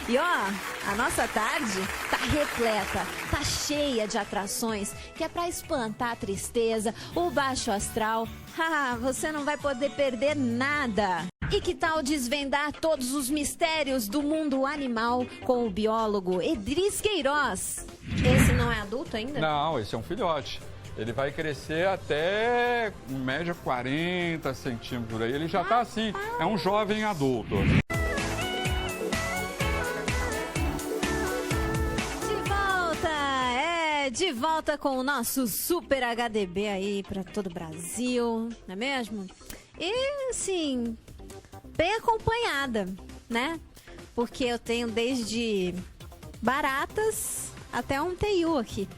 E ó, a nossa tarde tá repleta, tá cheia de atrações, que é pra espantar a tristeza, o baixo astral. Ah, você não vai poder perder nada. E que tal desvendar todos os mistérios do mundo animal com o biólogo Edris Queiroz? Esse não é adulto ainda? Não, esse é um filhote. Ele vai crescer até, em média, 40 centímetros por aí. Ele já tá assim, é um jovem adulto. De volta com o nosso Super HDB aí para todo o Brasil, não é mesmo? E, assim, bem acompanhada, né? Porque eu tenho desde baratas até um teiu aqui.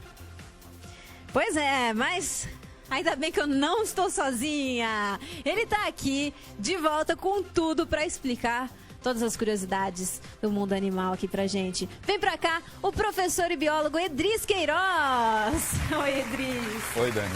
Pois é, mas ainda bem que eu não estou sozinha. Ele tá aqui, de volta com tudo para explicar todas as curiosidades do mundo animal aqui pra gente. Vem pra cá, o professor e biólogo Edris Queiroz. Oi, Edris. Oi, Dani.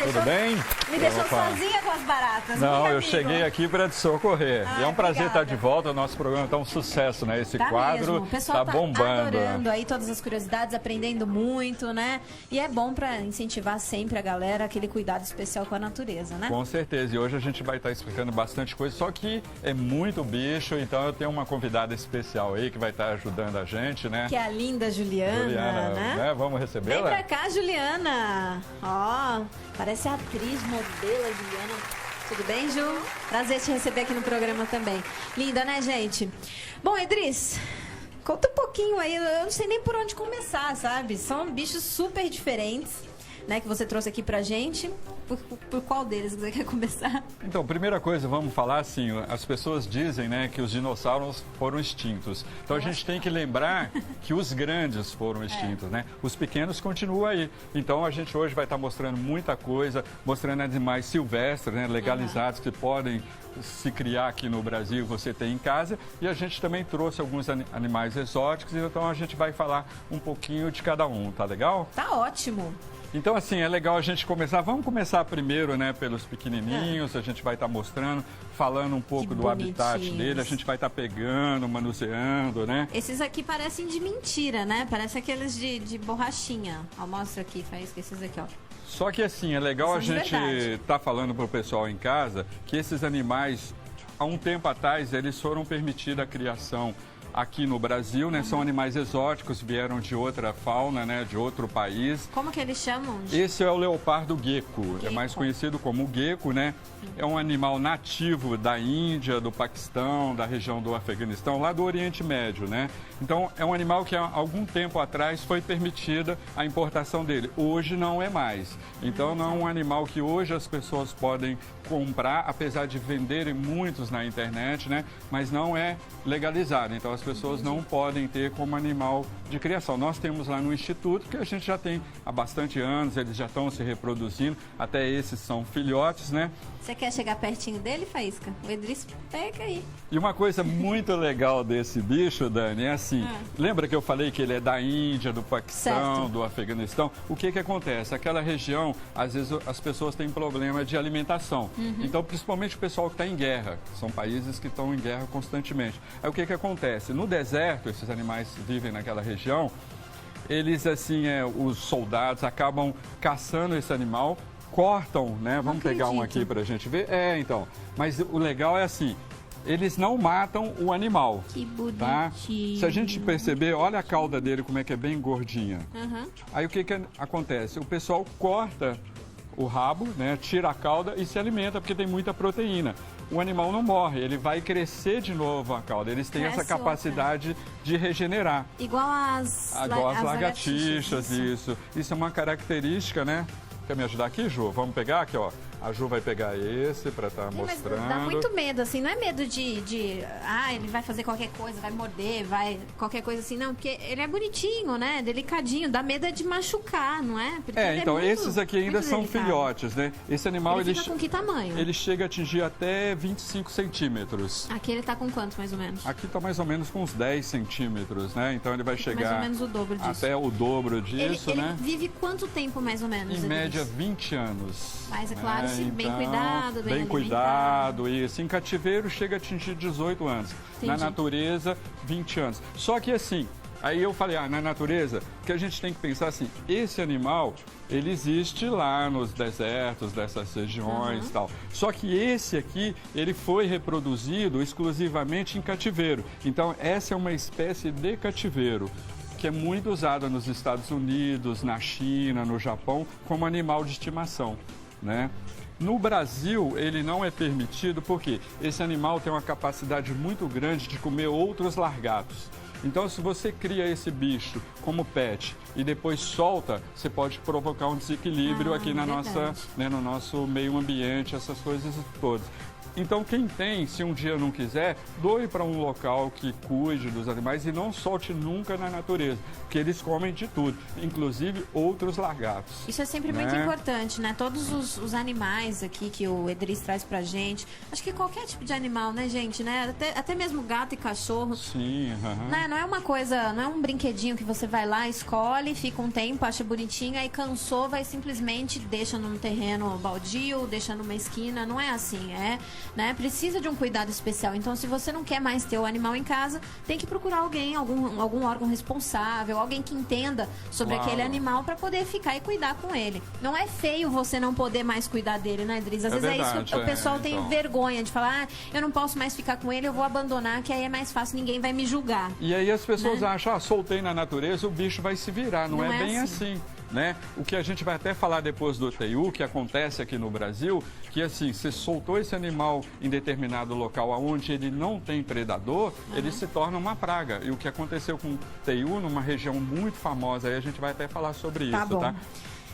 Tudo bem? Me deixou sozinha com as baratas. Não, eu amigo. cheguei aqui para te socorrer. E é um prazer estar de volta. O nosso programa tá um sucesso, né? Esse quadro mesmo. O pessoal tá bombando. Adorando aí todas as curiosidades, aprendendo muito, né? E é bom pra incentivar sempre a galera aquele cuidado especial com a natureza, né? Com certeza. E hoje a gente vai estar explicando bastante coisa, só que é muito bicho, então eu tenho uma convidada especial aí que vai estar ajudando a gente, né? Que é a linda Juliana, né? Vamos recebê-la? Vem pra cá, Juliana. Ó, parece a atriz, modelo, a Juliana. Tudo bem, Ju? Prazer te receber aqui no programa também. Linda, né, gente? Bom, Edris, conta um pouquinho aí. Eu não sei nem por onde começar, sabe? São bichos super diferentes, né, que você trouxe aqui pra gente. Por qual deles você quer começar? Então, primeira coisa, vamos falar assim, as pessoas dizem, né, que os dinossauros foram extintos. Então a gente tem que lembrar que os grandes foram extintos, né? Os pequenos continuam aí. Então a gente hoje vai estar mostrando muita coisa, mostrando animais silvestres, né, legalizados, que podem se criar aqui no Brasil, você tem em casa. E a gente também trouxe alguns animais exóticos, então a gente vai falar um pouquinho de cada um, tá legal? Tá ótimo. Então, assim, é legal a gente começar. Vamos começar primeiro, né, pelos pequenininhos. A gente vai estar mostrando, falando um pouco do habitat dele. A gente vai estar pegando, manuseando, né? Esses aqui parecem de mentira, né? Parece aqueles de borrachinha. Ó, mostra aqui, faz esses aqui, ó. Só que, assim, é legal a gente estar falando para o pessoal em casa que esses animais, há um tempo atrás, eles foram permitidos a criação aqui no Brasil, né? São animais exóticos, vieram de outra fauna, né? De outro país. Como que eles chamam? Esse é o leopardo gecko, é mais conhecido como gecko, né? É um animal nativo da Índia, do Paquistão, da região do Afeganistão, lá do Oriente Médio, né? Então, é um animal que há algum tempo atrás foi permitida a importação dele. Hoje não é mais. Então, não é um animal que hoje as pessoas podem comprar, apesar de venderem muitos na internet, né? Mas não é legalizado. Então, as pessoas não podem ter como animal de criação. Nós temos lá no Instituto, que a gente já tem há bastante anos, eles já estão se reproduzindo, até esses são filhotes, né? Você quer chegar pertinho dele, Faísca? O Edris pega aí. E uma coisa muito legal desse bicho, Dani, é assim, lembra que eu falei que ele é da Índia, do Paquistão, do Afeganistão? O que que acontece? Aquela região, às vezes as pessoas têm problema de alimentação. Então, principalmente o pessoal que está em guerra, são países que estão em guerra constantemente. Aí o que que acontece? No deserto, esses animais vivem naquela região, eles, assim, os soldados acabam caçando esse animal, cortam, né? Vamos pegar um aqui pra gente ver. Então. Mas o legal é assim, eles não matam o animal. Que bonitinho. Tá? Se a gente perceber, olha a cauda dele como é que é bem gordinha. Aí o que que acontece? O pessoal corta o rabo, né? Tira a cauda e se alimenta, porque tem muita proteína. O animal não morre, ele vai crescer de novo a cauda. Eles têm essa capacidade de regenerar. Igual as lagartixas, isso. Isso é uma característica, né? Quer me ajudar aqui, Ju? Vamos pegar aqui, ó. A Ju vai pegar esse para estar mostrando. Mas dá muito medo, assim. Não é medo ele vai fazer qualquer coisa, vai morder, qualquer coisa assim. Não, porque ele é bonitinho, né? Delicadinho. Dá medo de machucar, não é? Porque então esses aqui ainda são filhotes, né? Esse animal, ele fica com que tamanho? Ele chega a atingir até 25 centímetros. Aqui ele tá com quanto, mais ou menos? Aqui tá mais ou menos com uns 10 centímetros, né? Então ele vai chegar... mais ou menos o dobro disso. Até o dobro disso, né? Ele vive quanto tempo, mais ou menos? Em média, 20 anos. Mas, é claro, bem cuidado, bem cuidado, isso. Em cativeiro chega a atingir 18 anos. Entendi. Na natureza, 20 anos. Só que assim, aí eu falei, na natureza, que a gente tem que pensar assim, esse animal, ele existe lá nos desertos dessas regiões e tal. Só que esse aqui, ele foi reproduzido exclusivamente em cativeiro. Então, essa é uma espécie de cativeiro, que é muito usada nos Estados Unidos, na China, no Japão, como animal de estimação, né? No Brasil, ele não é permitido porque esse animal tem uma capacidade muito grande de comer outros largatos. Então, se você cria esse bicho como pet e depois solta, você pode provocar um desequilíbrio aqui na nossa, né, no nosso meio ambiente, essas coisas todas. Então, quem tem, se um dia não quiser, doe para um local que cuide dos animais e não solte nunca na natureza, porque eles comem de tudo, inclusive outros lagartos. Isso é sempre muito importante, né? Todos os animais aqui que o Edris traz pra gente, acho que qualquer tipo de animal, né, gente, né? Até mesmo gato e cachorro. Sim, né? Não é uma coisa, não é um brinquedinho que você vai lá, escolhe, fica um tempo, acha bonitinho, aí cansou, vai simplesmente deixa num terreno baldio, deixa numa esquina, não é assim, né? Precisa de um cuidado especial. Então, se você não quer mais ter o animal em casa, tem que procurar alguém, algum órgão responsável, alguém que entenda sobre aquele animal para poder ficar e cuidar com ele. Não é feio você não poder mais cuidar dele, né, Edris? Às vezes verdade, é isso, o pessoal tem vergonha de falar, eu não posso mais ficar com ele, eu vou abandonar, que aí é mais fácil, ninguém vai me julgar. E aí as pessoas acham, soltei na natureza, o bicho vai se virar. Não é bem assim. Né? O que a gente vai até falar depois do TU, que acontece aqui no Brasil, que assim, você soltou esse animal em determinado local onde ele não tem predador, ele se torna uma praga. E o que aconteceu com o TU, numa região muito famosa, aí a gente vai até falar sobre isso, tá?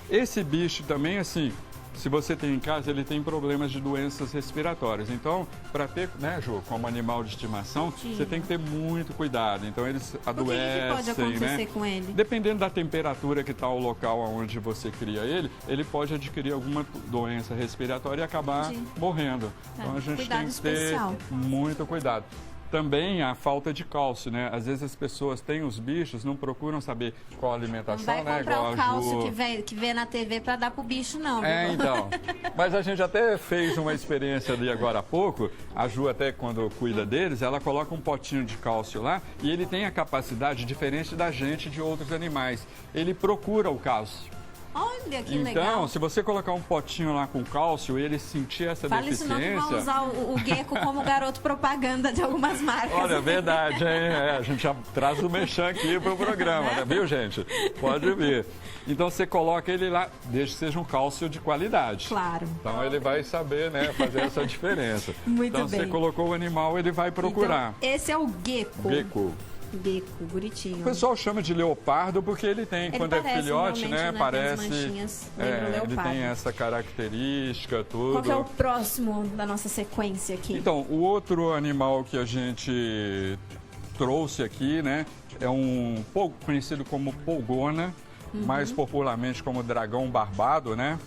Esse bicho também, assim, se você tem em casa, ele tem problemas de doenças respiratórias. Então, para ter, né, Jô, como animal de estimação, você tem que ter muito cuidado. Então, eles adoecem, o que pode acontecer com ele? Dependendo da temperatura que está o local onde você cria ele pode adquirir alguma doença respiratória e acabar morrendo. Então, a gente tem que ter muito cuidado. Também a falta de cálcio, né? Às vezes as pessoas têm os bichos, não procuram saber qual a alimentação, não vai comprar o cálcio que vê na TV para dar pro bicho, não. Então. Mas a gente até fez uma experiência ali agora há pouco. A Ju até quando cuida deles, ela coloca um potinho de cálcio lá e ele tem a capacidade diferente da gente de outros animais. Ele procura o cálcio. Olha que legal. Então, se você colocar um potinho lá com cálcio e ele sentir essa deficiência... Fala isso não, que vão usar o gecko como garoto propaganda de algumas marcas. Olha, é verdade, hein? A gente já traz o merchan aqui pro programa, né? Viu, gente? Pode vir. Então, você coloca ele lá, desde que seja um cálcio de qualidade. Claro. Então, ele vai saber, né, fazer essa diferença. Muito então, bem. você colocou o animal, ele vai procurar. Então, esse é o gecko. Gecko, bonitinho. O pessoal chama de leopardo porque ele tem, quando é filhote, né? Parece. Ele tem essa característica, tudo. Qual que é o próximo da nossa sequência aqui? Então, o outro animal que a gente trouxe aqui, né? É um pouco conhecido como polgona, mais popularmente como dragão barbado, né?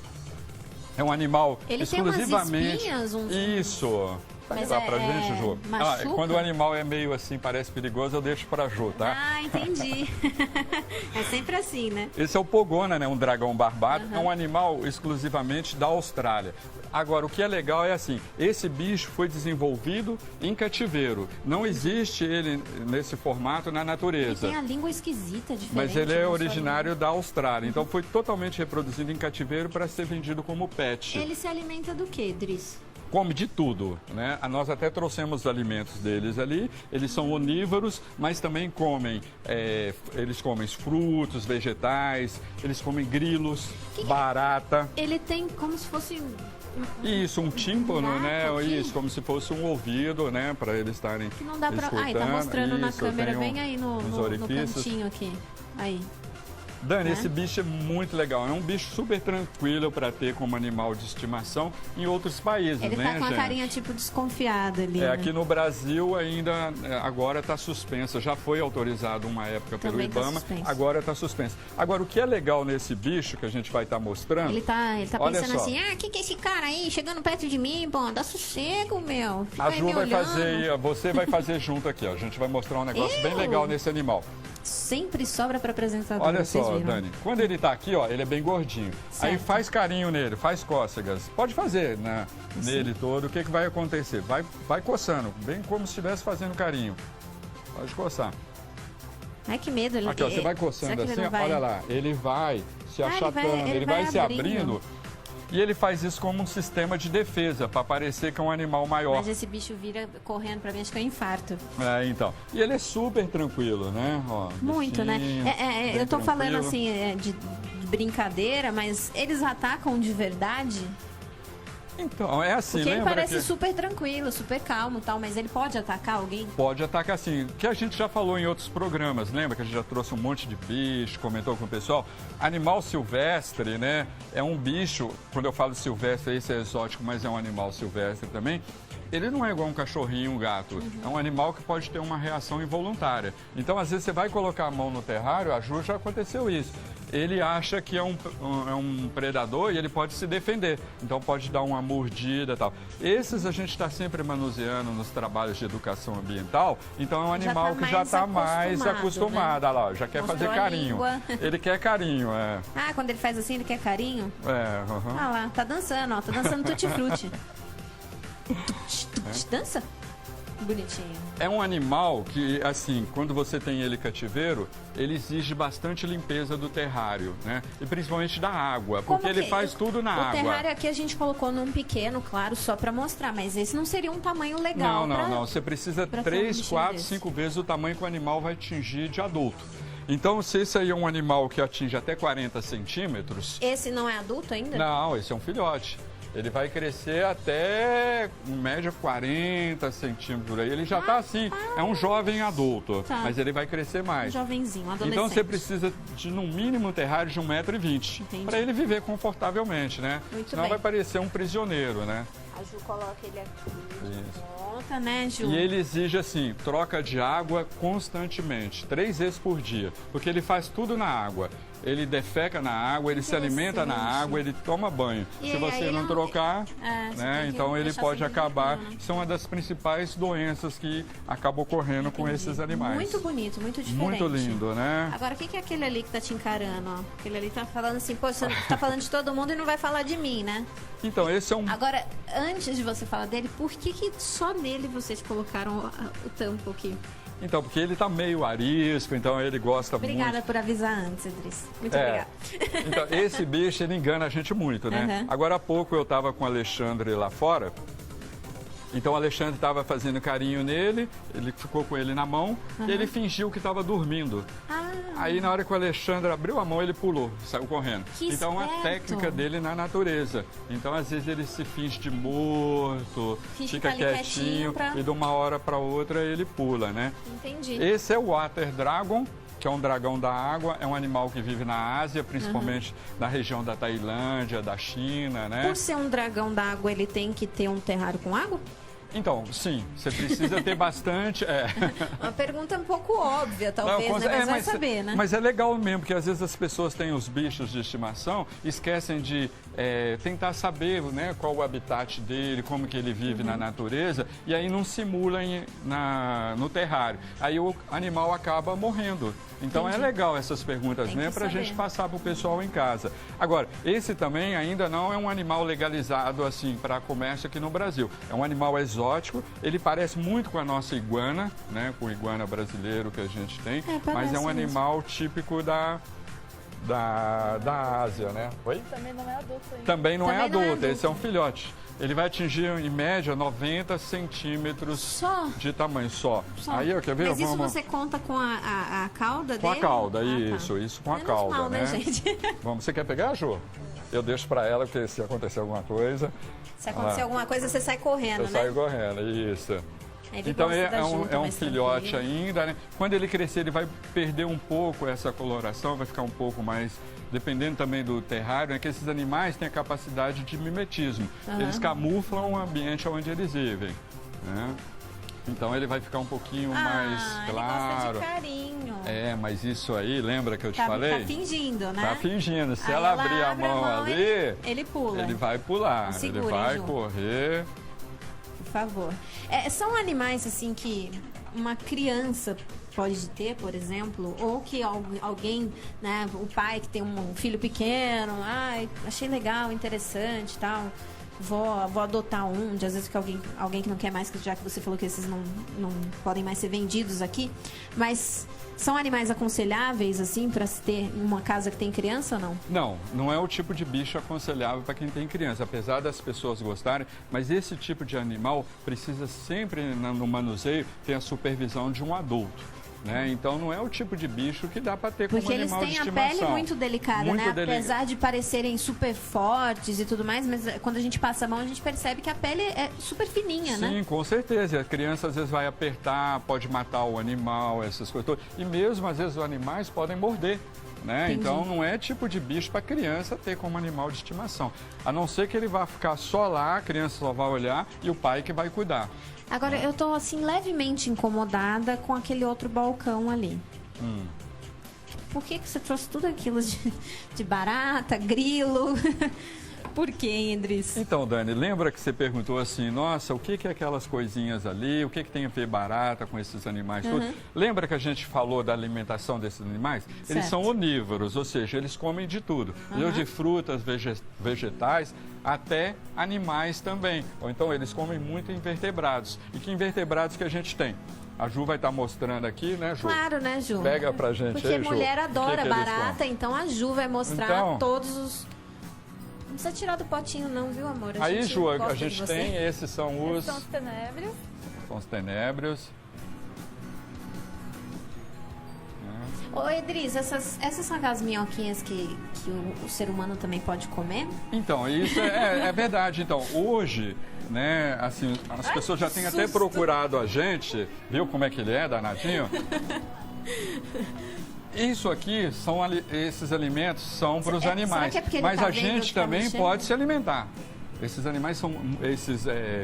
É um animal ele exclusivamente. Tem umas espinhas, Isso. Mas dá pra gente, Jô? Quando o animal é meio assim, parece perigoso, eu deixo pra Jô, tá? Ah, entendi. É sempre assim, né? Esse é o polgona, né? Um dragão barbado. É um animal exclusivamente da Austrália. Agora, o que é legal é assim, esse bicho foi desenvolvido em cativeiro. Não existe ele nesse formato na natureza. Ele tem a língua esquisita, diferente. Mas ele é originário da Austrália. Então foi totalmente reproduzido em cativeiro para ser vendido como pet. Ele se alimenta do quê, Dris? Come de tudo, né? Nós até trouxemos os alimentos deles ali. Eles são onívoros, mas também comem, eles comem frutos, vegetais, eles comem grilos, barata. Ele tem como se fosse... Isso, um tímpano, né? Aqui. Isso, como se fosse um ouvido, né? Para eles estarem que não dá pra... escutando. Ai, tá mostrando na câmera, bem aí no cantinho aqui. Aí. Dani, esse bicho é muito legal. É um bicho super tranquilo para ter como animal de estimação em outros países, ele né, tá com a carinha tipo desconfiada ali. É, aqui no Brasil ainda, agora está suspensa. Já foi autorizado uma época pelo IBAMA, agora está suspensa. Agora, o que é legal nesse bicho que a gente vai estar mostrando... Ele tá pensando assim, que é esse cara aí chegando perto de mim? Pô, dá sossego, meu. Fica a Ju vai fazer, você vai fazer junto aqui, ó. A gente vai mostrar um negócio bem legal nesse animal. sempre sobra para apresentador. Olha vocês só, viram? Dani, quando ele tá aqui, ó, ele é bem gordinho. Aí Certo. faz carinho nele, faz cócegas. Pode fazer, né, nele todo. O que vai acontecer? Vai coçando, bem como se estivesse fazendo carinho. Pode coçar. Ai, que medo. Ele, Aqui, ó, você vai coçando será que assim, ele ó, não vai? olha lá. Ele vai se achatando, ele vai se abrindo. abrindo. E ele faz isso como um sistema de defesa, para parecer que é um animal maior. Mas esse bicho vira correndo pra mim, acho que é um infarto. É, então. E ele é super tranquilo, né? Ó, Muito, né? bichinho, bem Eu tô falando tranquilo. assim de brincadeira, mas eles atacam de verdade? Então, é assim, Porque ele lembra parece que super tranquilo, super calmo e tal, mas ele pode atacar alguém? pode atacar assim, que a gente já falou em outros programas, lembra que a gente já trouxe um monte de bicho, comentou com o pessoal? Animal silvestre, né? É um bicho, quando eu falo silvestre, esse é exótico, mas é um animal silvestre também. Ele não é igual um cachorrinho, um gato. É um animal que pode ter uma reação involuntária. Então, às vezes, você vai colocar a mão no terrário, a Ju já aconteceu isso. Ele acha que é um predador e ele pode se defender. Então, pode dar uma mordida e tal. Esses a gente está sempre manuseando nos trabalhos de educação ambiental. Então, é um Já animal tá que já está mais acostumado, acostumado. Olha lá, já quer Mostrou fazer a carinho. língua. Ele quer carinho, é. Ah, quando ele faz assim, ele quer carinho? Aham. Ah lá, tá dançando, ó. Tá dançando tutti-frutti. Dança? Bonitinho. É um animal que, assim, quando você tem ele cativeiro, ele exige bastante limpeza do terrário, né? E principalmente da água, porque Como ele que- faz tudo na O água. terrário aqui a gente colocou num pequeno, claro, só pra mostrar, mas esse não seria um tamanho legal. Não. Você precisa pra ter um 3, bichinho 4, desse. 5 vezes o tamanho que o animal vai atingir de adulto. Então, se esse aí é um animal que atinge até 40 centímetros, Esse não é adulto ainda? não, esse é um filhote. Ele vai crescer até, em média, 40 centímetros por aí. Ele já está assim, é um jovem adulto, Tá. mas ele vai crescer Um mais. jovenzinho, um adolescente. Então você precisa de, no mínimo, um terrário de 1,20 m Entendi. para ele viver confortavelmente, né? Muito Senão bem. vai parecer um prisioneiro, né? A Ju coloca ele aqui de Isso. volta, né, Ju? E ele exige, assim, troca de água constantemente, 3 vezes por dia, porque ele faz tudo na água. Ele defeca na água, ele se alimenta na Interessante. água, ele toma banho. E Se aí você ele não não- trocar, você né, tem que então ele deixar pode sempre acabar. limpinho, né? Isso é uma das principais doenças que acabam ocorrendo com Entendi. esses animais. Muito bonito, muito diferente. Muito lindo, né? Agora, o que é aquele ali que tá te encarando, ó? Aquele ali tá falando assim, pô, você tá falando de todo mundo e não vai falar de mim, né? Então, esse é um Agora, antes de você falar dele, por que só nele vocês colocaram o tampo aqui? Então, porque ele tá meio arisco, então ele gosta Obrigada muito. por avisar antes, Idris. Muito É. obrigada. Então, esse bicho, ele engana a gente muito, né? Uhum. Agora há pouco eu tava com o Alexandre lá fora. Então o Alexandre estava fazendo carinho nele, ele ficou com ele na mão e ele fingiu que estava dormindo. Ah, Aí na hora que o Alexandre abriu a mão, ele pulou, saiu correndo. Que Então é uma esperto. técnica dele na natureza. Então às vezes ele se finge de morto, Finge fica que tá ali quietinho quietinho pra- e de uma hora para outra ele pula, né? entendi. Esse é o Water Dragon, que é um dragão da água, é um animal que vive na Ásia, principalmente na região da Tailândia, da China, né? Por ser um dragão da água, ele tem que ter um terrário com água? Então, sim, você precisa ter bastante. Uma pergunta um pouco óbvia, talvez, Não, né? Mas vai saber, né? Mas é legal mesmo, porque às vezes as pessoas têm os bichos de estimação, esquecem de tentar saber, né, qual o habitat dele, como que ele vive Uhum. na natureza, e aí não simula no terrário. Aí o animal acaba morrendo. Então Entendi. é legal essas perguntas, Tem né, que para a gente saber. passar para o pessoal em casa. Agora, esse também ainda não é um animal legalizado assim para comércio aqui no Brasil. É um animal exótico, ele parece muito com a nossa iguana, né, com o iguana brasileiro que a gente tem, mas parece é um mesmo. animal típico da Ásia, né? Oi? Também não é adulto ainda. Também não é Também não é adulto, esse é um adulto. filhote. Ele vai atingir, em média, 90 centímetros Só? de tamanho só. Só. Aí, ó, quer ver? Mas isso Vamos... você conta com a cauda Com a dele? cauda, Ah, tá. isso com a Menos cauda, mal, né? gente? Vamos, você quer pegar, Jô? Eu deixo pra ela, porque se acontecer alguma coisa, Se acontecer alguma coisa, você sai correndo, eu né? saio correndo, isso. Ele Então gosta da é junta, um mais filhote tranquilo. ainda, né? Quando ele crescer, ele vai perder um pouco essa coloração, vai ficar um pouco mais, dependendo também do terrário, é que esses animais têm a capacidade de mimetismo. Aham. Eles camuflam o ambiente onde eles vivem, né? Então ele vai ficar um pouquinho mais ele claro. gosta de carinho. É, mas isso aí, lembra que eu te Tá, falei? tá fingindo, né? Tá fingindo. Se Aí ela ela abrir a abre a mão mão, ali, ele pula. ele vai pular, Segura, ele vai hein, Ju? correr. Por favor. São animais, assim, que uma criança pode ter, por exemplo, ou que alguém, né, o pai que tem um filho pequeno, ai, achei legal, interessante e tal, vou adotar um, às vezes que alguém que não quer mais, já que você falou que esses não podem mais ser vendidos aqui, mas são animais aconselháveis, assim, para se ter em uma casa que tem criança ou não? Não é o tipo de bicho aconselhável para quem tem criança, apesar das pessoas gostarem, mas esse tipo de animal precisa sempre, no manuseio, ter a supervisão de um adulto. Né? Então não é o tipo de bicho que dá para ter como animal de estimação. Porque eles têm a pele muito delicada, né? Apesar de parecerem super fortes e tudo mais, mas quando a gente passa a mão, a gente percebe que a pele é super fininha, né? Sim, com certeza. A criança às vezes vai apertar, pode matar o animal, essas coisas todas. E mesmo às vezes os animais podem morder. Né? Então não é tipo de bicho para criança ter como animal de estimação. A não ser que ele vá ficar só lá, a criança só vai olhar e o pai que vai cuidar. Agora, eu tô assim levemente incomodada com aquele outro balcão ali. Por que você trouxe tudo aquilo de barata, grilo? Por quê, Endres? Então, Dani, lembra que você perguntou assim, nossa, o que é aquelas coisinhas ali? O que tem a ver barata com esses animais todos? Lembra que a gente falou da alimentação desses animais? Certo. Eles são onívoros, ou seja, eles comem de tudo. Desde frutas, vegetais, até animais também. Ou então eles comem muito invertebrados. E que invertebrados que a gente tem? A Ju vai estar mostrando aqui, né, Ju? Claro, né, Ju? Pega pra gente Porque aí, Ju. mulher adora que barata, então a Ju vai mostrar todos os... Não precisa tirar do potinho não, viu, amor? Aí, Ju, a gente tem, esses são os... São os tenébrios. São os tenébrios. Ô, Edris, essas são aquelas minhoquinhas que o ser humano também pode comer? Então, isso é verdade. Então, hoje, né, assim, as pessoas já têm até procurado a gente, viu como é que ele é, danadinho? Isso aqui, esses alimentos são para os animais, será que é mas tá a gente também pode se alimentar. Esses animais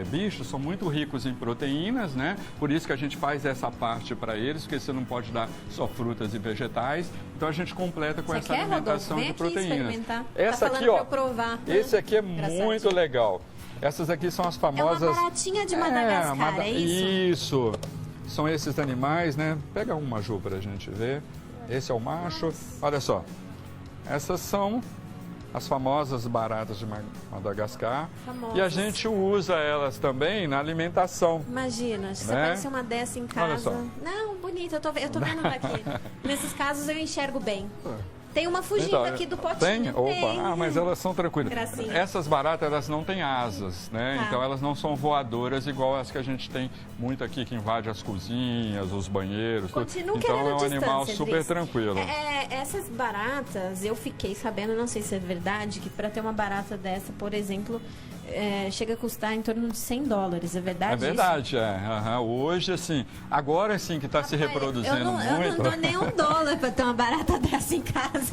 bichos são muito ricos em proteínas, né? Por isso que a gente faz essa parte para eles, porque você não pode dar só frutas e vegetais. Então a gente completa com essa alimentação de proteínas. Essa aqui, ó. Esse aqui é muito legal. Essas aqui são as famosas. É uma baratinha de Madagascar, é isso? Isso. São esses animais, né? Pega uma, Ju, pra gente ver. Esse é o macho. Olha só. Essas são as famosas baratas de Madagascar. Famosas. E a gente usa elas também na alimentação. Imagina, se né? aparecer uma dessa em casa. Olha só. Não, bonita, eu tô vendo daqui. Nesses casos eu enxergo bem. Tem uma fugindo Então, aqui do potinho. Tem? Opa, mas elas são tranquilas. Gracinha. Essas baratas, elas não têm asas, né? Tá. Então elas não são voadoras igual as que a gente tem muito aqui, que invade as cozinhas, os banheiros. Continuo então é um querendo animal distância, super Edris. tranquilo. Essas baratas, eu fiquei sabendo, não sei se é verdade, que para ter uma barata dessa, por exemplo, chega a custar em torno de $100. É verdade? É verdade, Hoje, assim, agora sim que está se reproduzindo muito. Eu não dou nem $1 para ter uma barata dessa em casa.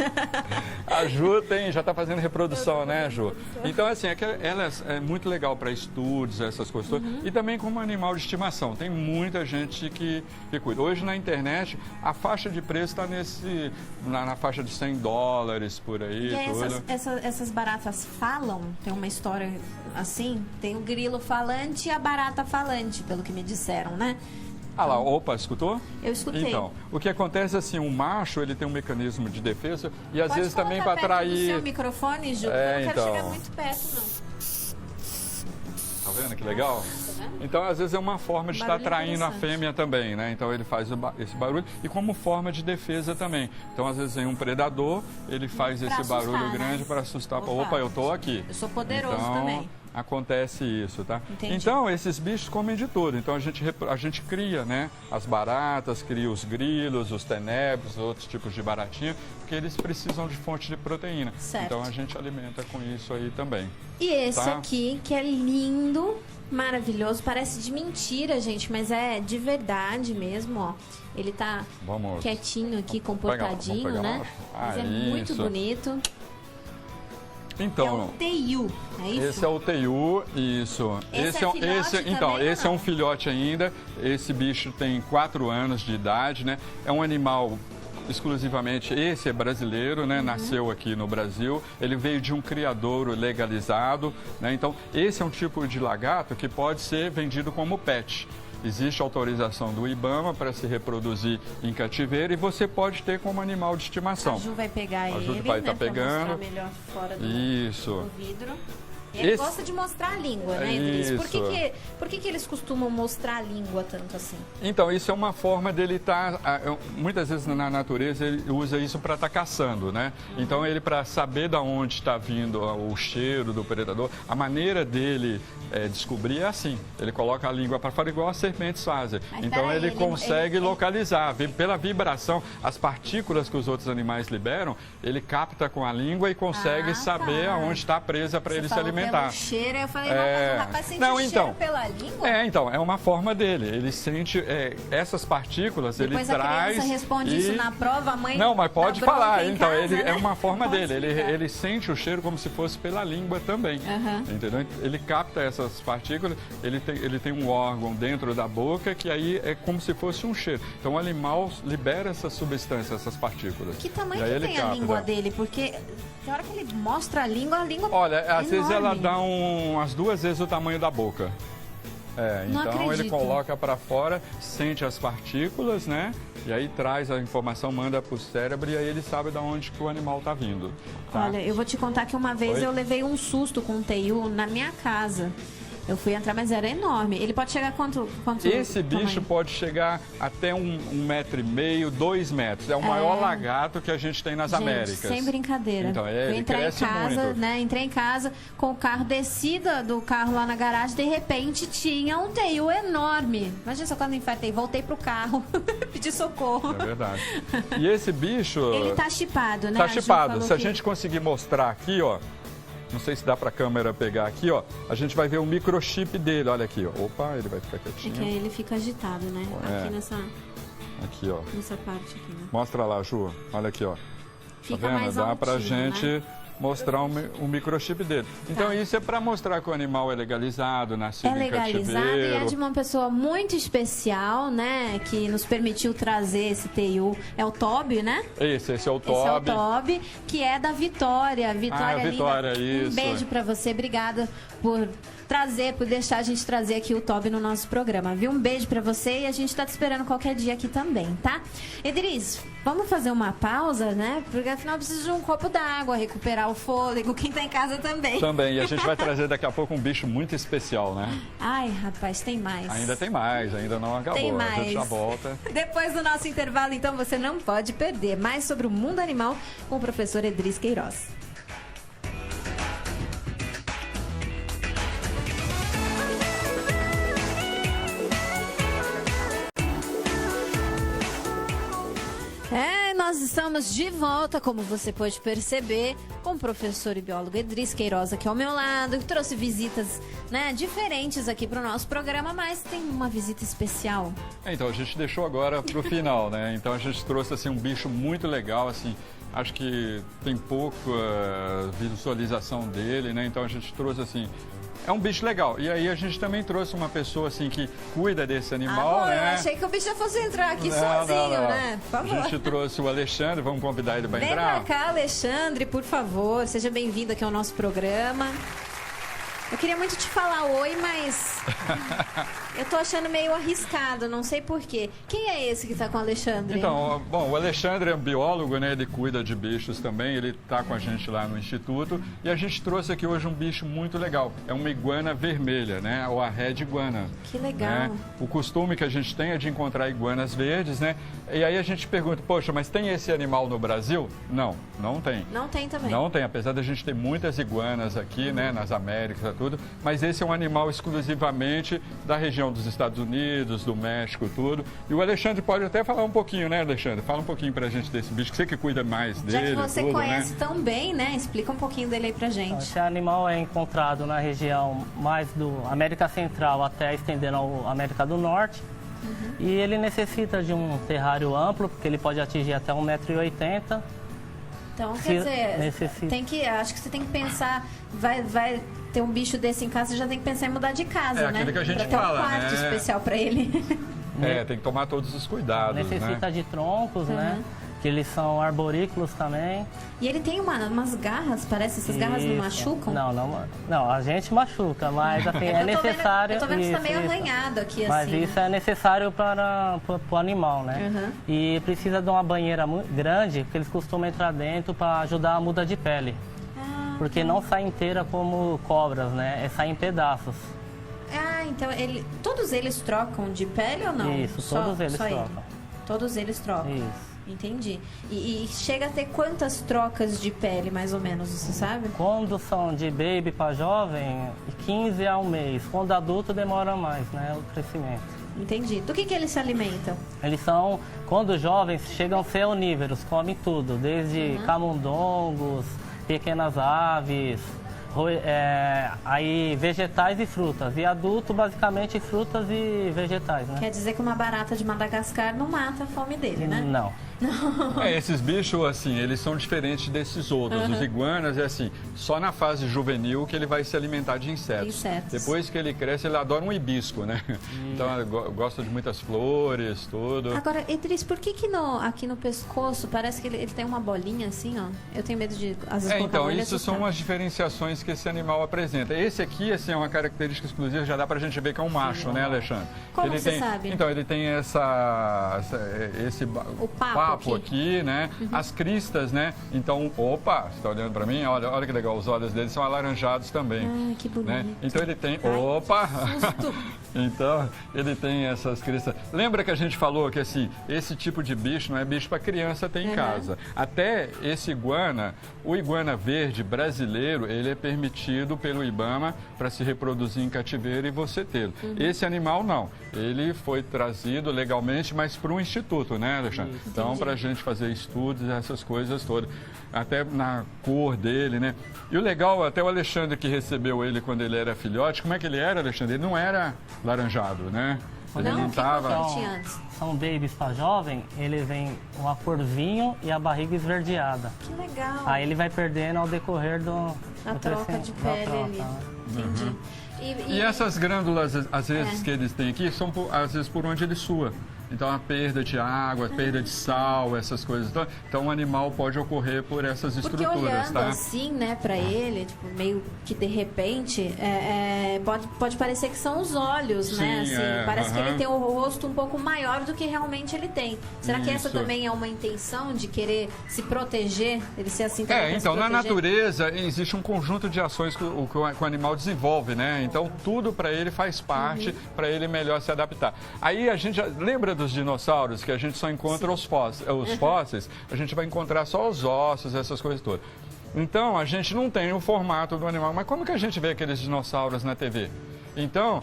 A Ju já está fazendo reprodução, né, Ju? Então, assim, ela é muito legal para estudos, essas coisas todas. E também como animal de estimação. Tem muita gente que cuida. Hoje na internet, a faixa de preço está na faixa de $100 por aí. E aí, tudo. essas baratas falam? Tem uma história assim? Tem o grilo falante e a barata falante, pelo que me disseram, né? Ah lá, opa, escutou? Eu escutei. Então, o que acontece assim, o macho, ele tem um mecanismo de defesa e às vezes também para atrair... Pode colocar perto do seu microfone, Ju? Eu não quero chegar muito perto, não. Tá vendo que legal? Então, às vezes é uma forma de estar atraindo a fêmea também, né? Então, ele faz esse barulho e como forma de defesa também. Então, às vezes vem um predador, ele faz esse barulho grande para assustar. Opa, eu tô aqui. Eu sou poderoso então, também. Acontece isso, tá? Entendi. Então, esses bichos comem de tudo. Então, a gente cria, né? As baratas, cria os grilos, os tenébrios, outros tipos de baratinha, porque eles precisam de fonte de proteína. Certo. Então, a gente alimenta com isso aí também. E esse tá? aqui, que é lindo, maravilhoso, parece de mentira, gente, mas é de verdade mesmo, ó. Ele tá quietinho aqui, comportadinho, né? Mas é muito bonito. Então, é o teiu, é isso? Esse é o teiu, isso. Esse é um filhote ainda. Esse bicho tem 4 anos de idade, né? É um animal exclusivamente, esse é brasileiro, né? Nasceu aqui no Brasil. Ele veio de um criadouro legalizado, né? Então, esse é um tipo de lagarto que pode ser vendido como pet. existe autorização do IBAMA para se reproduzir em cativeiro e você pode ter como animal de estimação. A Ju vai pegar A Ju ele, vai né, estar pegando. pra mostrar melhor fora do vidro. Ele gosta de mostrar a língua, né, Idris? Por que eles costumam mostrar a língua tanto assim? Então, isso é uma forma dele estar... muitas vezes na natureza ele usa isso para estar caçando, né? Então, ele para saber de onde está vindo o cheiro do predador, a maneira dele descobrir é assim. Ele coloca a língua para fora igual as serpentes fazem. Mas então, ele consegue localizar. Pela vibração, as partículas que os outros animais liberam, ele capta com a língua e consegue saber aonde está presa para ele se alimentar. Pelo cheiro, eu falei, mas o rapaz sente o cheiro pela língua? É uma forma dele. Ele sente essas partículas, depois ele traz... Depois a criança responde isso na prova, a mãe... Não, mas pode falar. Então, casa, né? É uma forma dele. Ele sente o cheiro como se fosse pela língua também. Entendeu? Ele capta essas partículas, ele tem um órgão dentro da boca que aí é como se fosse um cheiro. Então, o animal libera essas substâncias, essas partículas. Que tamanho que tem a língua dele? Porque na hora que ele mostra a língua Olha, às enorme. vezes ela dá umas 2 vezes o tamanho da boca. Não então acredito. Ele coloca para fora, sente as partículas, né? E aí traz a informação, manda para o cérebro e aí ele sabe de onde que o animal está vindo. Tá? Olha, eu vou te contar que uma vez eu levei um susto com um teiu na minha casa. Eu fui entrar, mas era enorme. Ele pode chegar quanto Esse bicho tamanho? pode chegar até 1,5 metro, 2 metros. É o maior lagarto que a gente tem nas Américas. Sem brincadeira. Então, Fui ele entrar cresce em casa, muito. né? Entrei em casa com o carro, descida do carro lá na garagem, de repente tinha um teiu enorme. Imagina só quando eu infartei, voltei pro carro, pedi socorro. É verdade. E esse bicho... Ele tá chipado, né? Tá chipado. Se a gente conseguir mostrar aqui, ó, não sei se dá para a câmera pegar aqui, ó. A gente vai ver o microchip dele, olha aqui, ó. Opa, ele vai ficar quietinho. É que aí ele fica agitado, né? Aqui nessa parte aqui, né? Mostra lá, Ju. Olha aqui, ó. Fica tá vendo? mais Dá pra altinho, gente né? mostrar o microchip dele. Então isso é para mostrar que o animal é legalizado, nascido em legalizado cativeiro. e é de uma pessoa muito especial, né? Que nos permitiu trazer esse TU. É o Toby, né? Esse é o Toby. Esse é o Toby, que é da Vitória. Vitória, Vitória, linda. isso. Um beijo pra você. Obrigada por deixar a gente trazer aqui o Toby no nosso programa, viu? Um beijo pra você e a gente tá te esperando qualquer dia aqui também, tá? Idris, vamos fazer uma pausa, né? Porque afinal precisa de um copo d'água, recuperar o fôlego, quem tá em casa também. Também, e a gente vai trazer daqui a pouco um bicho muito especial, né? Ai, rapaz, tem mais. Ainda tem mais, ainda não acabou. Tem mais. A gente já volta. Depois do nosso intervalo, então, você não pode perder mais sobre o mundo animal com o professor Idris Queiroz. Nós estamos de volta, como você pode perceber, com o professor e biólogo Idris Queiroz aqui ao meu lado, que trouxe visitas, né, diferentes aqui para o nosso programa, mas tem uma visita especial. Então, a gente deixou agora para o final, né? Então, a gente trouxe assim, um bicho muito legal, assim, acho que tem pouca visualização dele, né? Então, a gente trouxe assim... É um bicho legal. E aí a gente também trouxe uma pessoa assim que cuida desse animal, né? Eu achei que o bicho fosse entrar aqui sozinho, né? Por favor. A gente trouxe o Alexandre, vamos convidar ele para entrar? Vem pra cá, Alexandre, por favor. Seja bem-vindo aqui ao nosso programa. Eu queria muito te falar oi, mas eu tô achando meio arriscado, não sei porquê. Quem é esse que tá com o Alexandre? Então, bom, o Alexandre é um biólogo, né? Ele cuida de bichos também, ele tá com a gente lá no Instituto. E a gente trouxe aqui hoje um bicho muito legal. É uma iguana vermelha, né? Ou a red iguana. Que legal. Né? O costume que a gente tem é de encontrar iguanas verdes, né? E aí a gente pergunta, poxa, mas tem esse animal no Brasil? Não, não tem. Não tem também. Não tem, apesar da gente ter muitas iguanas aqui, né? Nas Américas, tudo, mas esse é um animal exclusivamente da região dos Estados Unidos, do México, tudo. E o Alexandre pode até falar um pouquinho, né, Alexandre? Fala um pouquinho pra gente desse bicho, que você que cuida mais dele. Já que você tudo, conhece né? tão bem, né? Explica um pouquinho dele aí pra gente. Esse animal é encontrado na região mais do América Central até estendendo ao América do Norte. E ele necessita de um terrário amplo, porque ele pode atingir até 1,80 m. Então, quer dizer, acho que você tem que pensar, vai ter um bicho desse em casa, você já tem que pensar em mudar de casa, né? Aquilo que a gente pra fala, ter um quarto especial pra ele. Tem que tomar todos os cuidados, Necessita né? de troncos, né? que eles são arborícolas também. E ele tem umas garras, parece, essas garras não machucam? Não, a gente machuca, mas assim, é necessário... Eu tô vendo que tá meio arranhado aqui, mas assim. Mas isso é necessário para o animal, né? Uhum. E precisa de uma banheira grande, porque eles costumam entrar dentro para ajudar a muda de pele. Porque não sai inteira como cobras, né? Sai em pedaços. Então todos eles trocam de pele ou não? Isso, todos eles trocam. Todos eles trocam. Isso. Entendi. E chega a ter quantas trocas de pele, mais ou menos, você sabe? Quando são de baby para jovem, 15 a 1 mês. Quando adulto, demora mais, né? O crescimento. Entendi. Do que eles se alimentam? Eles são, quando jovens, chegam a ser onívoros, comem tudo. Desde camundongos, pequenas aves, aí vegetais e frutas. E adulto, basicamente, frutas e vegetais, né? Quer dizer que uma barata de Madagascar não mata a fome dele, né? Não. Esses bichos, assim, eles são diferentes desses outros. Os iguanas, é assim, só na fase juvenil que ele vai se alimentar de insetos. Depois que ele cresce, ele adora um hibisco, né? Então, ele gosta de muitas flores, tudo. Agora, Idris, por que aqui no pescoço parece que ele tem uma bolinha assim, ó? Eu tenho medo de, às vezes, então, isso são as diferenciações que esse animal apresenta. Esse aqui, assim, é uma característica exclusiva, já dá pra gente ver que é um macho, né, Alexandre? Como você sabe? Então, ele tem esse papo aqui, né? As cristas, né? Então, opa, você tá olhando pra mim? Olha que legal, os olhos dele são alaranjados também. Ah, que bonito. Né? Então, ele tem... Opa! Então, ele tem essas cristas. Lembra que a gente falou que, assim, esse tipo de bicho não é bicho para criança ter em casa. Até esse iguana, o iguana verde brasileiro, ele é permitido pelo IBAMA para se reproduzir em cativeiro e você tê-lo. Esse animal, não. Ele foi trazido legalmente, mas para um instituto, né, Alexandre? Então, para a gente fazer estudos, essas coisas todas. Até na cor dele, né? E o legal, até o Alexandre que recebeu ele quando ele era filhote, como é que ele era, Alexandre? Ele não era laranjado, né? Ele não estava... São babies para jovem, ele vem uma cor vinho e a barriga esverdeada. Que legal. Aí ele vai perdendo ao decorrer a troca de pele ali. Entendi. E essas glândulas, às vezes, que eles têm aqui, são, às vezes, por onde ele sua. Então, a perda de água, a perda de sal, essas coisas. Então, o animal pode ocorrer por essas estruturas, porque olhando tá? assim, né, pra ele, tipo, meio que de repente, pode parecer que são os olhos, né? Assim, parece que ele tem o rosto um pouco maior do que realmente ele tem. Será que essa também é uma intenção de querer se proteger? Ele ser assim também então, na natureza, existe um conjunto de ações que o animal desenvolve, né? Então, tudo para ele faz parte, para ele melhor se adaptar. Aí, a gente lembra dos dinossauros, que a gente só encontra os fósseis, a gente vai encontrar só os ossos, essas coisas todas. Então, a gente não tem o formato do animal. Mas como que a gente vê aqueles dinossauros na TV? Então,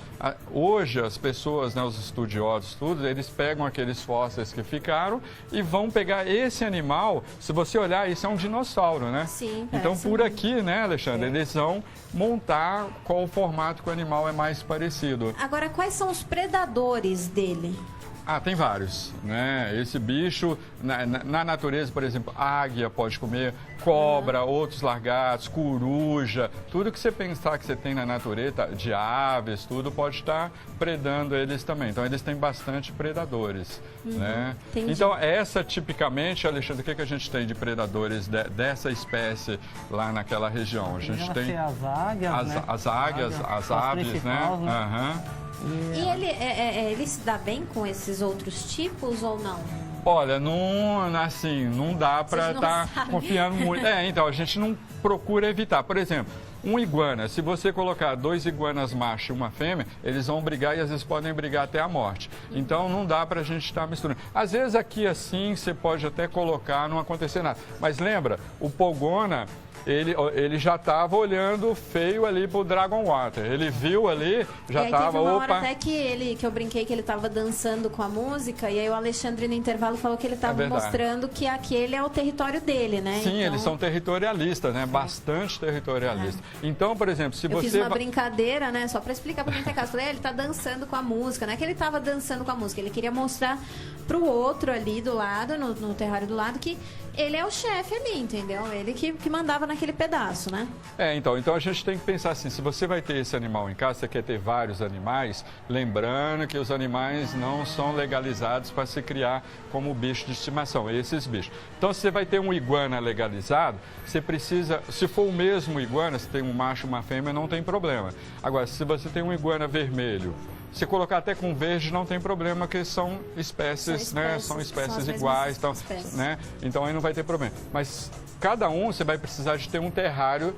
hoje as pessoas, né, os estudiosos, tudo, eles pegam aqueles fósseis que ficaram e vão pegar esse animal. Se você olhar, isso é um dinossauro, né? Sim, então, por aqui, né, Alexandre, eles vão montar qual o formato que o animal é mais parecido. Agora, quais são os predadores dele? Tem vários, né? Esse bicho, na natureza, por exemplo, águia pode comer, cobra, outros lagartos, coruja, tudo que você pensar que você tem na natureza, de aves, tudo pode estar predando eles também. Então, eles têm bastante predadores, né? Entendi. Então, essa tipicamente, Alexandre, o que a gente tem de predadores dessa espécie lá naquela região? A gente tem as águias, né? As águias, as aves, né? E ele se dá bem com esses outros tipos ou não? Olha, não dá para estar confiando muito. Então, a gente não procura evitar. Por exemplo, um iguana, se você colocar 2 iguanas macho e uma fêmea, eles vão brigar e às vezes podem brigar até a morte. Então, não dá para a gente estar misturando. Às vezes, aqui assim, você pode até colocar, não acontecer nada. Mas lembra, o Pogona... Ele já estava olhando feio ali pro Dragon Water. Ele viu ali, já estava... Teve uma hora até que eu brinquei que ele estava dançando com a música, e aí o Alexandre no intervalo falou que ele estava mostrando que aquele é o território dele, né? Sim, eles são territorialistas, né? Bastante territorialistas. Então, por exemplo, se eu fiz uma brincadeira, né? Só para explicar para quem tá em casa. Falei, ele tá dançando com a música. Não é que ele estava dançando com a música, ele queria mostrar pro outro ali do lado, no terrário do lado, que ele é o chefe ali, entendeu? Ele que mandava naquele naquele pedaço, né? Então a gente tem que pensar assim, se você vai ter esse animal em casa, você quer ter vários animais, lembrando que os animais não são legalizados para se criar como bicho de estimação, esses bichos. Então, se você vai ter um iguana legalizado, você precisa, se for o mesmo iguana, se tem um macho e uma fêmea, não tem problema. Agora, se você tem um iguana vermelho, se colocar até com verde não tem problema, porque são espécies, né? São espécies iguais, então, né? Então aí não vai ter problema. Mas cada um você vai precisar de ter um terrário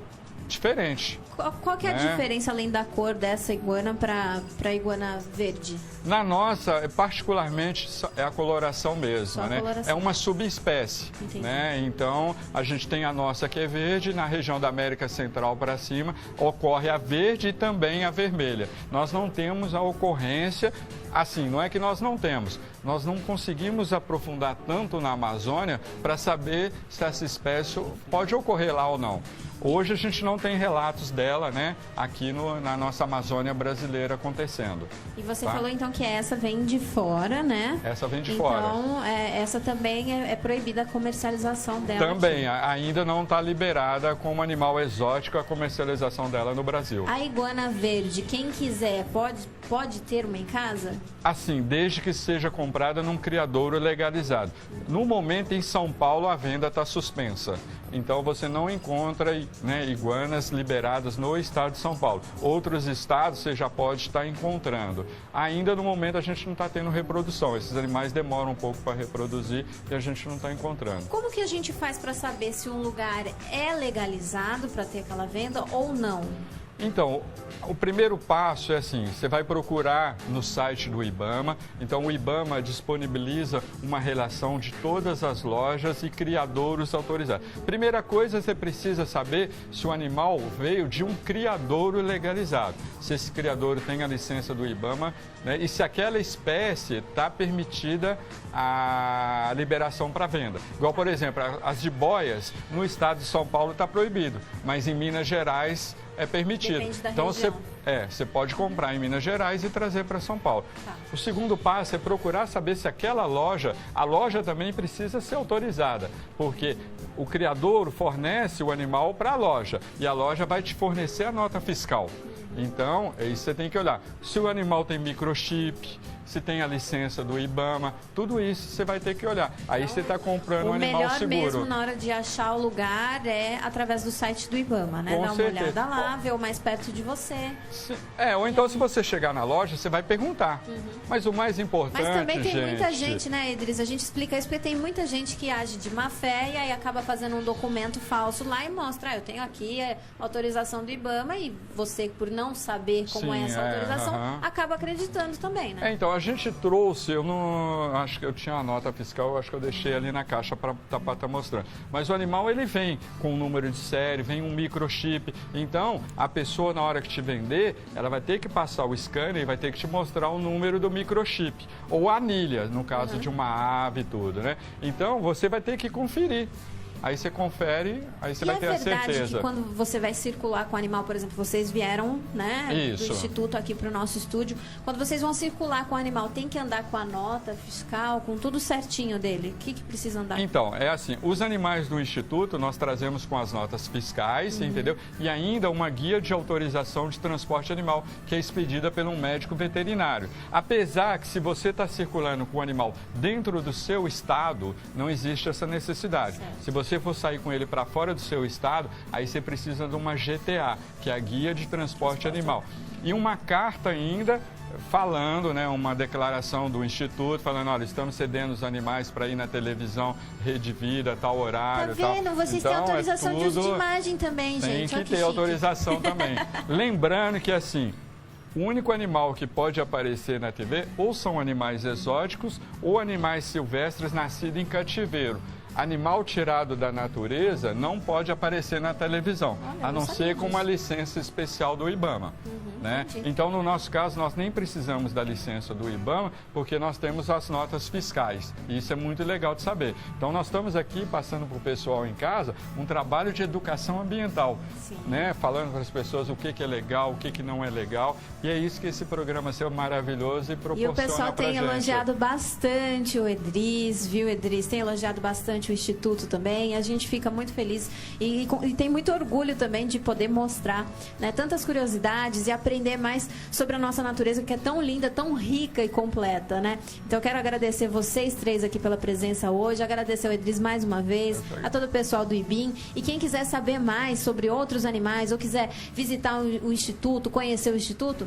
diferente. Qual que é a diferença, além da cor dessa iguana para a iguana verde? Na nossa, particularmente, é a coloração mesmo, né? Coloração. É uma subespécie, né? Então, a gente tem a nossa que é verde, na região da América Central para cima, ocorre a verde e também a vermelha. Nós não temos a ocorrência, assim, não é que nós não temos, nós não conseguimos aprofundar tanto na Amazônia para saber se essa espécie pode ocorrer lá ou não. Hoje a gente não tem relatos dela, né, aqui na nossa Amazônia brasileira acontecendo. E você falou então que essa vem de fora, né? Essa vem de fora. Então, essa também é proibida a comercialização dela. Também, ainda não está liberada como animal exótico a comercialização dela no Brasil. A iguana verde, quem quiser, pode ter uma em casa? Assim, desde que seja comprada num criadouro legalizado. No momento, em São Paulo, a venda está suspensa. Então, você não encontra, né, iguanas liberadas no estado de São Paulo. Outros estados você já pode estar encontrando. Ainda no momento a gente não está tendo reprodução. Esses animais demoram um pouco para reproduzir e a gente não está encontrando. Como que a gente faz para saber se um lugar é legalizado para ter aquela venda ou não? Então, o primeiro passo é assim, você vai procurar no site do IBAMA. Então, o IBAMA disponibiliza uma relação de todas as lojas e criadouros autorizados. Primeira coisa, você precisa saber se o animal veio de um criadouro legalizado. Se esse criadouro tem a licença do IBAMA, né, e se aquela espécie está permitida a liberação para venda. Igual, por exemplo, as jiboias no estado de São Paulo está proibido, mas em Minas Gerais é permitido. Depende da então região. você pode comprar em Minas Gerais e trazer para São Paulo. Tá. O segundo passo é procurar saber se aquela loja, a loja também precisa ser autorizada, porque o criador fornece o animal para a loja e a loja vai te fornecer a nota fiscal. Então, isso você tem que olhar. Se o animal tem microchip, se tem a licença do IBAMA, tudo isso você vai ter que olhar. Aí você está comprando um animal seguro. O melhor mesmo na hora de achar o lugar é através do site do IBAMA, né? Com Dar uma certeza. olhada lá, ver o mais perto de você. Ou então se você chegar na loja, você vai perguntar. Mas o mais importante, Mas também tem muita gente, né, Idris? A gente explica isso porque tem muita gente que age de má fé e aí acaba fazendo um documento falso lá e mostra, eu tenho aqui a autorização do IBAMA e você, por não saber como é essa autorização, acaba acreditando também, né? Então, a gente trouxe, eu não acho que eu tinha uma nota fiscal, acho que eu deixei ali na caixa para estar mostrando. Mas o animal, ele vem com um número de série, vem um microchip. Então, a pessoa, na hora que te vender, ela vai ter que passar o scanner e vai ter que te mostrar o número do microchip. Ou a anilha, no caso de uma ave e tudo, né? Então, você vai ter que conferir. Aí você confere, aí você vai ter a certeza. E é verdade que quando você vai circular com o animal, por exemplo, vocês vieram, né, Isso. do Instituto aqui para o nosso estúdio, quando vocês vão circular com o animal, tem que andar com a nota fiscal, com tudo certinho dele? O que precisa andar? Então, é assim, os animais do Instituto nós trazemos com as notas fiscais, entendeu? E ainda uma guia de autorização de transporte animal, que é expedida por um médico veterinário. Apesar que se você está circulando com o animal dentro do seu estado, não existe essa necessidade. Certo. Se você for sair com ele para fora do seu estado, aí você precisa de uma GTA, que é a Guia de Transporte Animal. E uma carta ainda falando, né, uma declaração do Instituto, falando, olha, estamos cedendo os animais para ir na televisão, Rede Vida, tal horário, tá vendo? tal. Vocês têm autorização de uso de imagem também, gente. Tem que ter autorização também. Lembrando que, assim, o único animal que pode aparecer na TV ou são animais exóticos ou animais silvestres nascidos em cativeiro. Animal tirado da natureza não pode aparecer na televisão, a não ser com uma licença especial do IBAMA. Né? Então, no nosso caso, nós nem precisamos da licença do IBAMA, porque nós temos as notas fiscais. E isso é muito legal de saber. Então, nós estamos aqui passando para o pessoal em casa um trabalho de educação ambiental, né? Falando para as pessoas o que é legal, o que não é legal. E é isso que esse programa seu maravilhoso e proporciona. E o pessoal pra tem gente. elogiado bastante o Edris, viu, Edris? Tem elogiado bastante durante o Instituto também. A gente fica muito feliz e tem muito orgulho também de poder mostrar, né, tantas curiosidades e aprender mais sobre a nossa natureza, que é tão linda, tão rica e completa, né? Então eu quero agradecer vocês três aqui pela presença hoje, agradecer ao Edris mais uma vez, a todo o pessoal do IBIM, e quem quiser saber mais sobre outros animais ou quiser visitar o Instituto, conhecer o Instituto,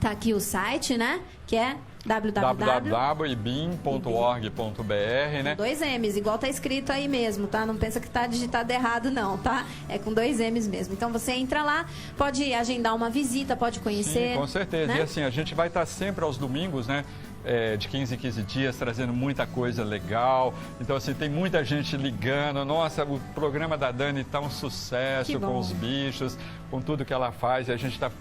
tá aqui o site, né? Que é www.ibim.org.br, né? 2 M's, igual tá escrito aí mesmo, tá? Não pensa que tá digitado errado não, tá? É com 2 M's mesmo. Então você entra lá, pode agendar uma visita, pode conhecer. Sim, com certeza. Né? E assim, a gente vai estar sempre aos domingos, né? De 15 em 15 dias, trazendo muita coisa legal. Então, assim, tem muita gente ligando. Nossa, o programa da Dani tá um sucesso com os bichos, com tudo que ela faz. E a gente tá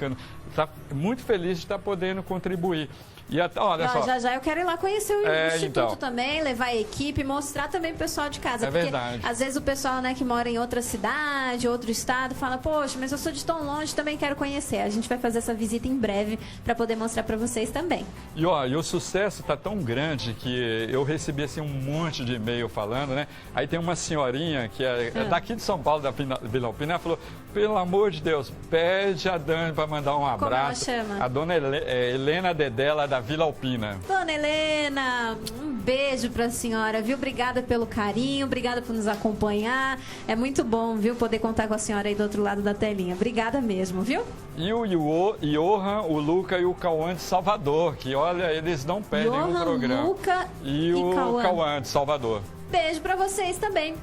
muito feliz de estar podendo contribuir. E olha só. Já eu quero ir lá conhecer o Instituto então. também, levar a equipe, mostrar também pro pessoal de casa. Porque verdade. Às vezes o pessoal, né, que mora em outra cidade, outro estado, fala, poxa, mas eu sou de tão longe, também quero conhecer. A gente vai fazer essa visita em breve para poder mostrar para vocês também. E o sucesso tá tão grande que eu recebi assim um monte de e-mail falando, né? Aí tem uma senhorinha que é daqui de São Paulo, da Vila Alpina, ela falou, pelo amor de Deus, pede a Dani para mandar um abraço. Como ela chama? A dona Helena Dedé, lá da Vila Alpina. Dona Helena, um beijo pra senhora, viu? Obrigada pelo carinho, obrigada por nos acompanhar. É muito bom, viu, poder contar com a senhora aí do outro lado da telinha. Obrigada mesmo, viu? E o Johan, o Luca e o Cauã de Salvador, que olha, eles não perdem o programa. Luca e o Cauã de Salvador. Beijo pra vocês também.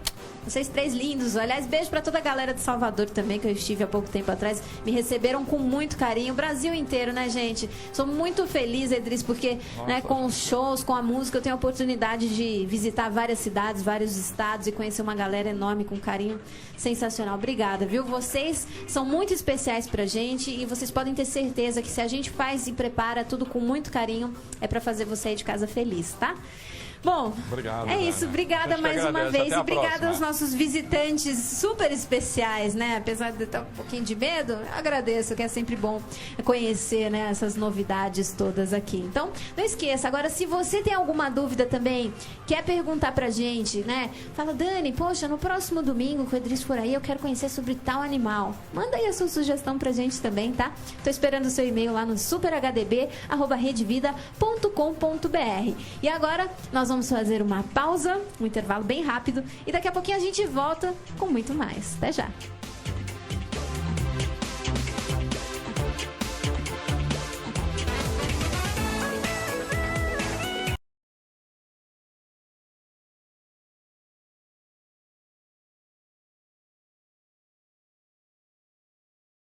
Vocês três lindos. Aliás, beijo pra toda a galera de Salvador também, que eu estive há pouco tempo atrás. Me receberam com muito carinho. O Brasil inteiro, né, gente? Sou muito feliz, Edris, porque né, com os shows, com a música, eu tenho a oportunidade de visitar várias cidades, vários estados e conhecer uma galera enorme, com carinho sensacional. Obrigada, viu? Vocês são muito especiais pra gente e vocês podem ter certeza que se a gente faz e prepara tudo com muito carinho, é pra fazer você ir de casa feliz, tá? Bom, obrigado, é isso. Obrigada mais uma vez. E obrigada aos nossos visitantes super especiais, né? Apesar de ter um pouquinho de medo, eu agradeço, que é sempre bom conhecer, né, essas novidades todas aqui. Então, não esqueça. Agora, se você tem alguma dúvida também, quer perguntar pra gente, né? Fala, Dani, poxa, no próximo domingo, com o Edris por aí, eu quero conhecer sobre tal animal. Manda aí a sua sugestão pra gente também, tá? Tô esperando o seu e-mail lá no superhdb@redevida.com.br. E agora, nós vamos fazer uma pausa, um intervalo bem rápido, e daqui a pouquinho a gente volta com muito mais. Até já!